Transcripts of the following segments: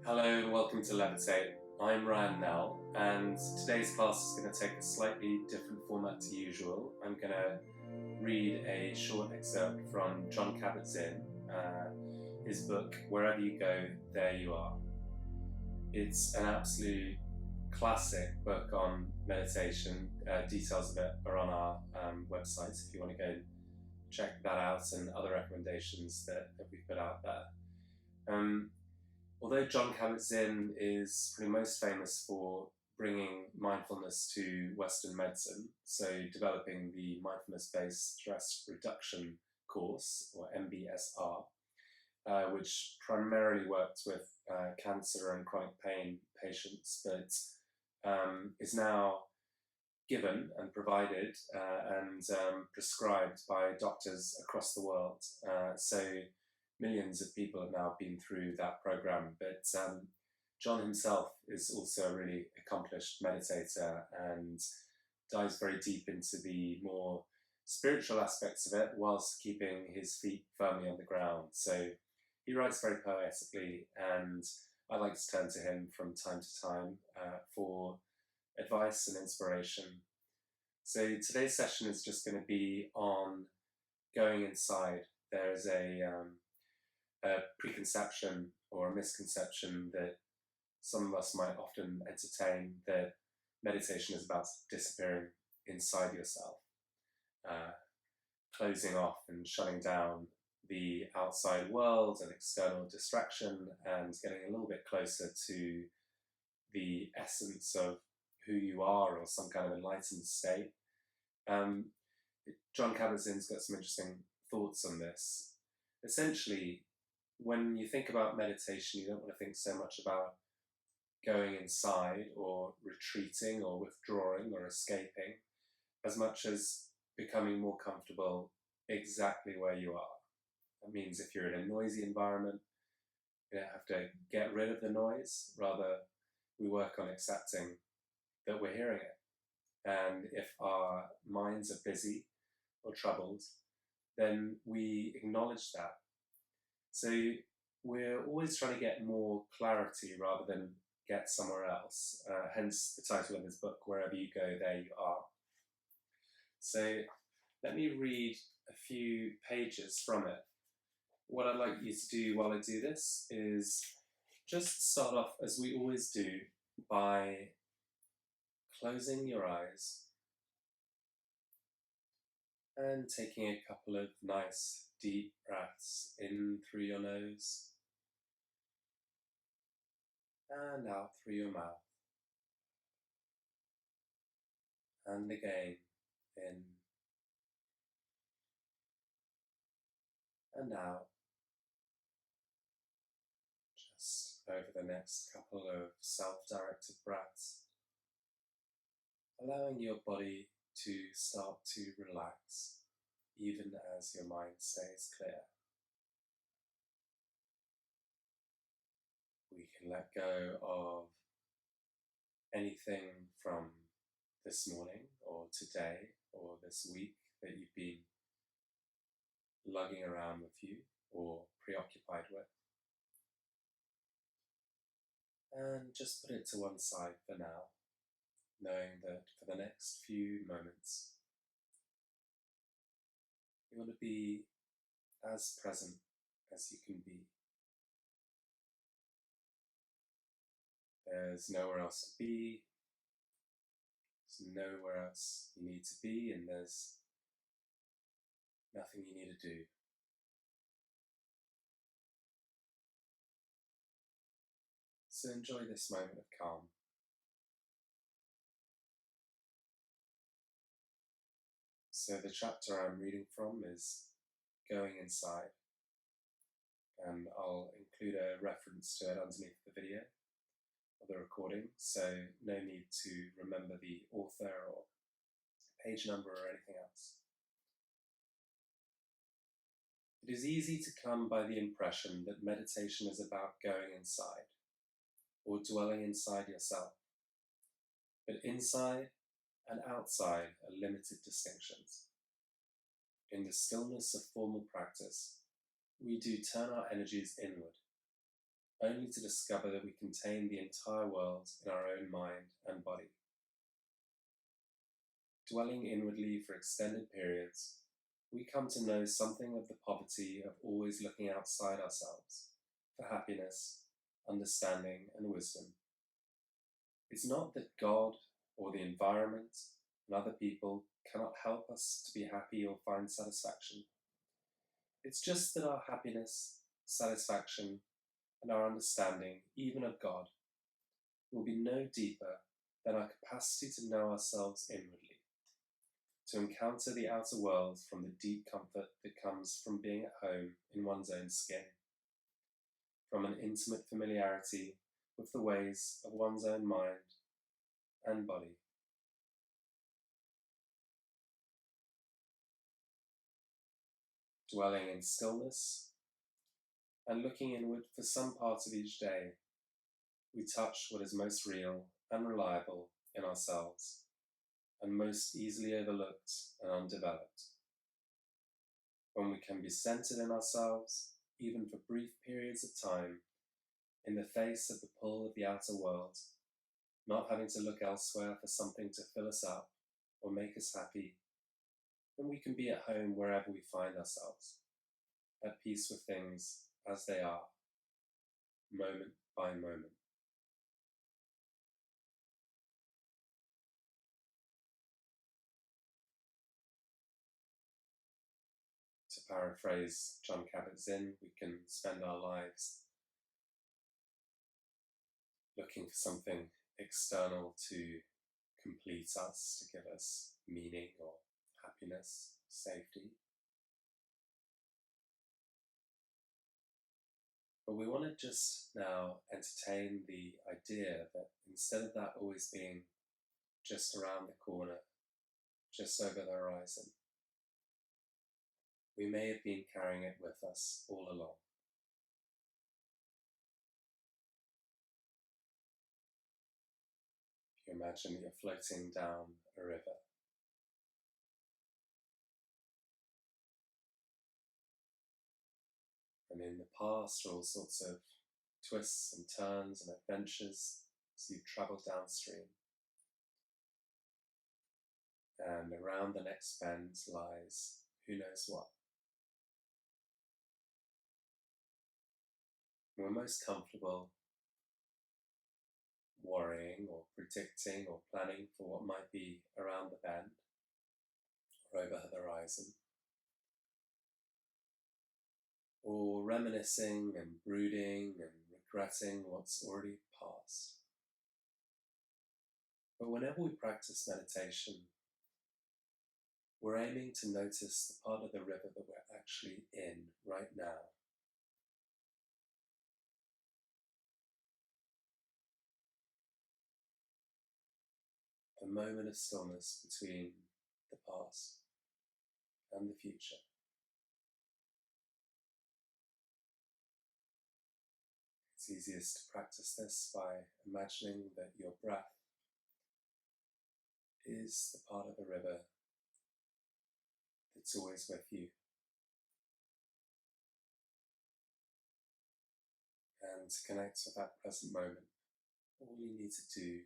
Hello and welcome to Levitate. I'm Nell, and today's class is going to take a slightly different format to usual. I'm going to read a short excerpt from Jon Kabat-Zinn, his book, Wherever You Go, There You Are. It's an absolute classic book on meditation. Details of it are on our website if you want to go and check that out, and other recommendations that we put out there. Although Jon Kabat-Zinn is probably most famous for bringing mindfulness to Western medicine, so developing the mindfulness-based stress reduction course, or MBSR, which primarily worked with cancer and chronic pain patients, but is now given and provided and prescribed by doctors across the world. So millions of people have now been through that program, but Jon himself is also a really accomplished meditator and dives very deep into the more spiritual aspects of it whilst keeping his feet firmly on the ground. So he writes very poetically, and I like to turn to him from time to time for advice and inspiration. So today's session is just going to be on going inside. There is a preconception or a misconception that some of us might often entertain, that meditation is about disappearing inside yourself, closing off and shutting down the outside world and external distraction, and getting a little bit closer to the essence of who you are, or some kind of enlightened state. Jon Kabat-Zinn's got some interesting thoughts on this. Essentially, when you think about meditation, you don't want to think so much about going inside or retreating or withdrawing or escaping, as much as becoming more comfortable exactly where you are. That means if you're in a noisy environment, you don't have to get rid of the noise. Rather, we work on accepting that we're hearing it. And if our minds are busy or troubled, then we acknowledge that. So we're always trying to get more clarity rather than get somewhere else. Hence the title of his book, Wherever You Go, There You Are. So let me read a few pages from it. What I'd like you to do while I do this is just start off, as we always do, by closing your eyes and taking a couple of nice deep breaths in through your nose and out through your mouth. And again, in and out. Just over the next couple of self-directed breaths, allowing your body to start to relax, even as your mind stays clear. We can let go of anything from this morning or today or this week that you've been lugging around with you or preoccupied with. And just put it to one side for now, knowing that for the next few moments, you want to be as present as you can be. There's nowhere else to be, there's nowhere else you need to be, and there's nothing you need to do. So enjoy this moment of calm. So the chapter I'm reading from is Going Inside, and I'll include a reference to it underneath the video of the recording, so no need to remember the author or page number or anything else. It is easy to come by the impression that meditation is about going inside or dwelling inside yourself, but inside and outside are limited distinctions. In the stillness of formal practice, we do turn our energies inward, only to discover that we contain the entire world in our own mind and body. Dwelling inwardly for extended periods, we come to know something of the poverty of always looking outside ourselves for happiness, understanding, and wisdom. It's not that God or the environment and other people cannot help us to be happy or find satisfaction. It's just that our happiness, satisfaction, and our understanding, even of God, will be no deeper than our capacity to know ourselves inwardly, to encounter the outer world from the deep comfort that comes from being at home in one's own skin, from an intimate familiarity with the ways of one's own mind and body. Dwelling in stillness and looking inward for some part of each day, we touch what is most real and reliable in ourselves and most easily overlooked and undeveloped. When we can be centered in ourselves, even for brief periods of time, in the face of the pull of the outer world, not having to look elsewhere for something to fill us up or make us happy, then we can be at home wherever we find ourselves, at peace with things as they are, moment by moment. To paraphrase Jon Kabat-Zinn, we can spend our lives looking for something external to complete us, to give us meaning or happiness, safety. But we want to just now entertain the idea that instead of that always being just around the corner, just over the horizon, we may have been carrying it with us all along. If you imagine that you're floating down a river, and in the past are all sorts of twists and turns and adventures as you've travelled downstream. And around the next bend lies who knows what. We're most comfortable worrying or predicting or planning for what might be around the bend or over the horizon, or reminiscing and brooding and regretting what's already past. But whenever we practice meditation, we're aiming to notice the part of the river that we're actually in right now. A moment of stillness between the past and the future. It's easiest to practice this by imagining that your breath is the part of the river that's always with you. And to connect with that present moment, all you need to do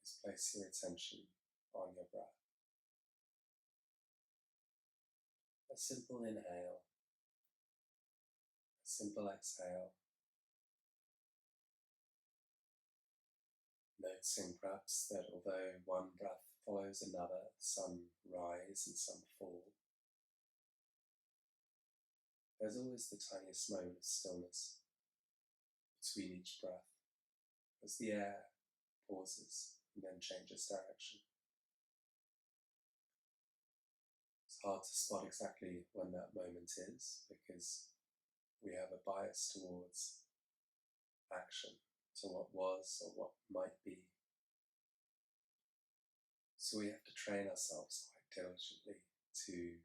is place your attention on your breath. A simple inhale, a simple exhale. Noticing perhaps that although one breath follows another, some rise and some fall, there's always the tiniest moment of stillness between each breath as the air pauses and then changes direction. It's hard to spot exactly when that moment is because we have a bias towards action, to what was or what might be. So we have to train ourselves quite diligently to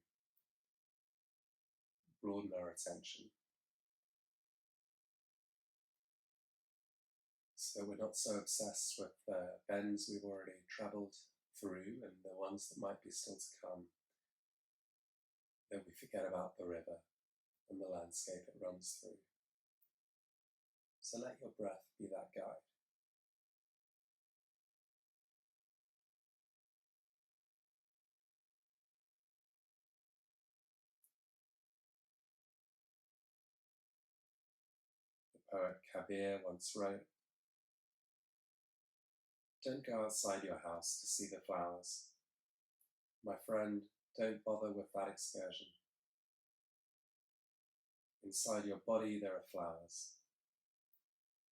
broaden our attention so we're not so obsessed with the bends we've already travelled through and the ones that might be still to come, that we forget about the river and the landscape it runs through. So let your breath be that guide. The poet Kabir once wrote, "Don't go outside your house to see the flowers. My friend, don't bother with that excursion. Inside your body there are flowers.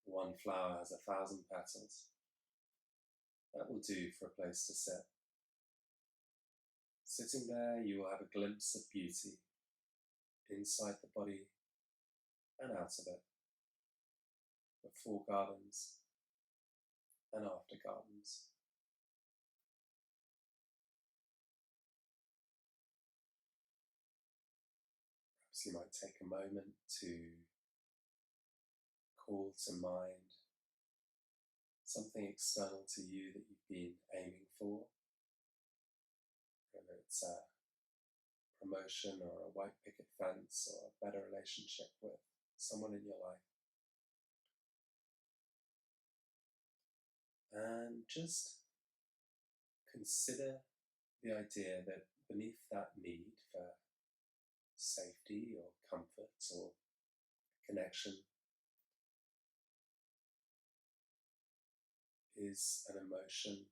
One flower has 1,000 petals. That will do for a place to sit. Sitting there, you will have a glimpse of beauty inside the body and out of it, before gardens and after gardens." Perhaps you might take a moment to call to mind something external to you that you've been aiming for, whether it's a promotion or a white picket fence or a better relationship with someone in your life. And just consider the idea that beneath that need for safety or comfort or connection is an emotion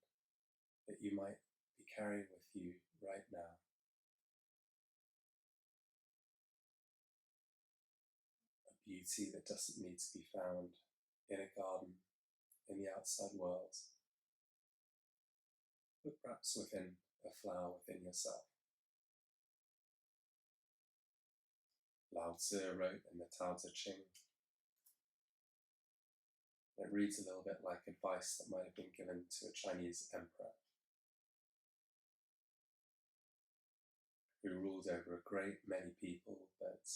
that you might be carrying with you right now. A beauty that doesn't need to be found in a garden, in the outside world, but perhaps within a flower within yourself. Lao Tzu wrote in the Tao Te Ching. It reads a little bit like advice that might have been given to a Chinese emperor who ruled over a great many people but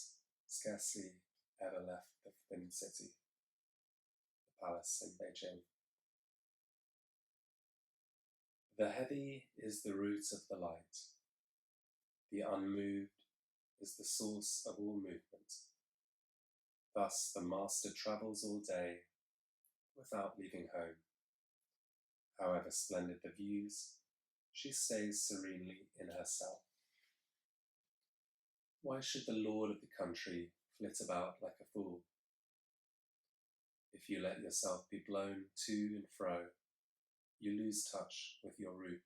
scarcely ever left the Forbidden City, the palace in Beijing. The heavy is the root of the light. The unmoved is the source of all movement. Thus the master travels all day without leaving home. However splendid the views, she stays serenely in herself. Why should the lord of the country flit about like a fool? If you let yourself be blown to and fro, you lose touch with your root.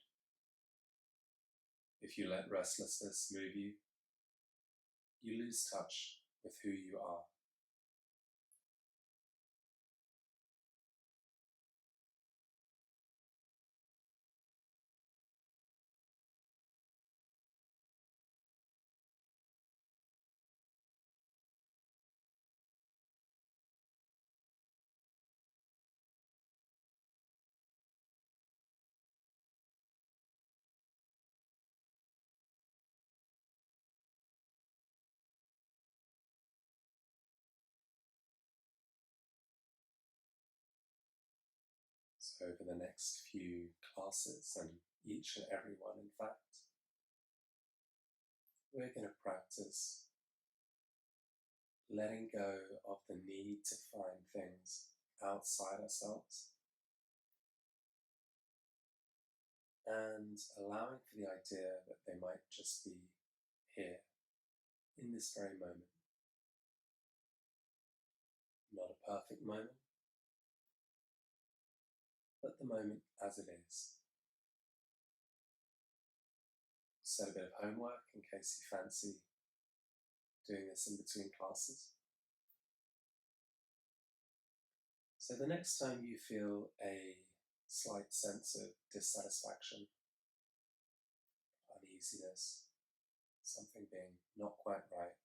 If you let restlessness move you, you lose touch with who you are. So over the next few classes, and each and every one in fact, we're going to practice letting go of the need to find things outside ourselves and allowing for the idea that they might just be here in this very moment. Not a perfect moment, but the moment as it is. Set a bit of homework in case you fancy doing this in between classes. So the next time you feel a slight sense of dissatisfaction, uneasiness, something being not quite right,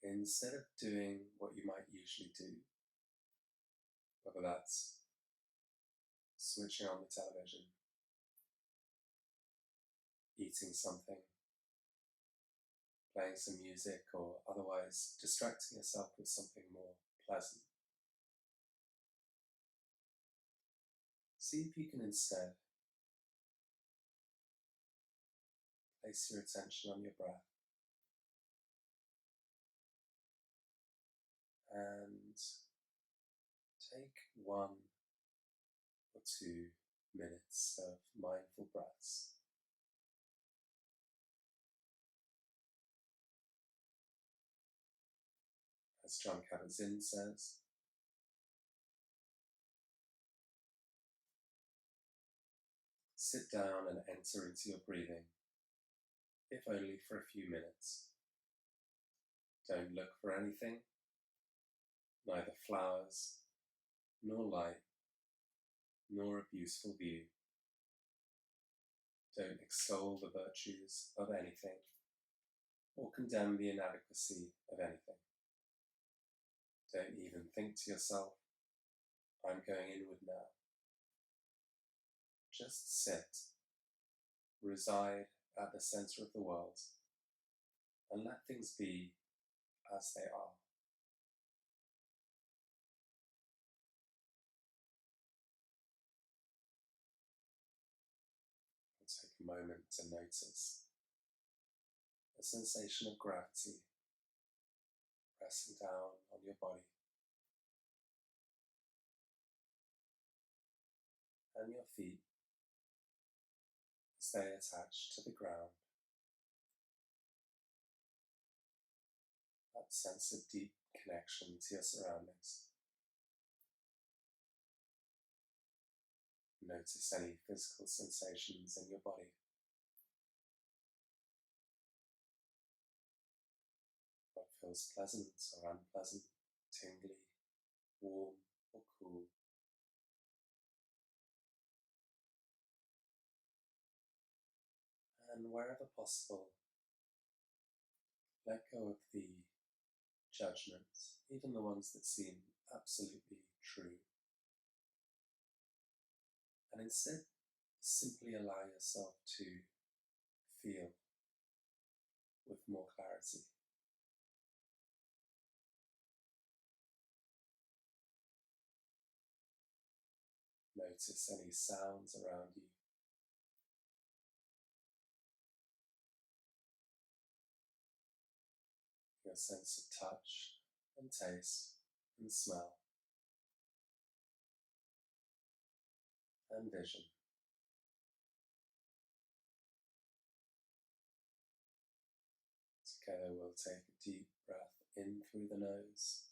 instead of doing what you might usually do, whether that's switching on the television, eating something, playing some music, or otherwise distracting yourself with something more pleasant, see if you can instead place your attention on your breath and take 1 or 2 minutes of mindful breaths. As Jon Kabat-Zinn says, sit down and enter into your breathing, if only for a few minutes. Don't look for anything, neither flowers, nor light, nor a beautiful view. Don't extol the virtues of anything, or condemn the inadequacy of anything. Don't even think to yourself, I'm going inward now. Just sit, reside at the center of the world, and let things be as they are. And take a moment to notice a sensation of gravity pressing down on your body and your feet as they attach to the ground. That sense of deep connection to your surroundings. Notice any physical sensations in your body. What feels pleasant or unpleasant, tingly, warm or cool. And wherever possible, let go of the judgments, even the ones that seem absolutely true. And instead, simply allow yourself to feel with more clarity. Notice any sounds around you. Your sense of touch and taste and smell and vision. Together we'll take a deep breath in through the nose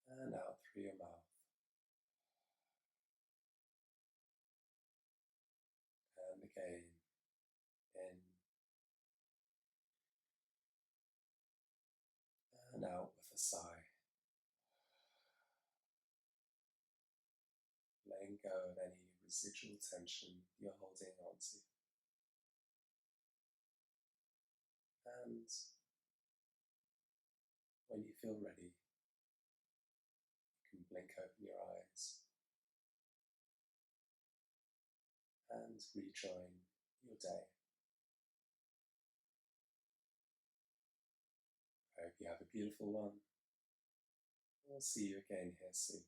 and out through your mouth. And again, in and out with a sigh. Letting go of any residual tension you're holding onto. And when you feel ready, you can blink open your eyes and rejoin your day. I hope you have a beautiful one. We'll see you again here soon.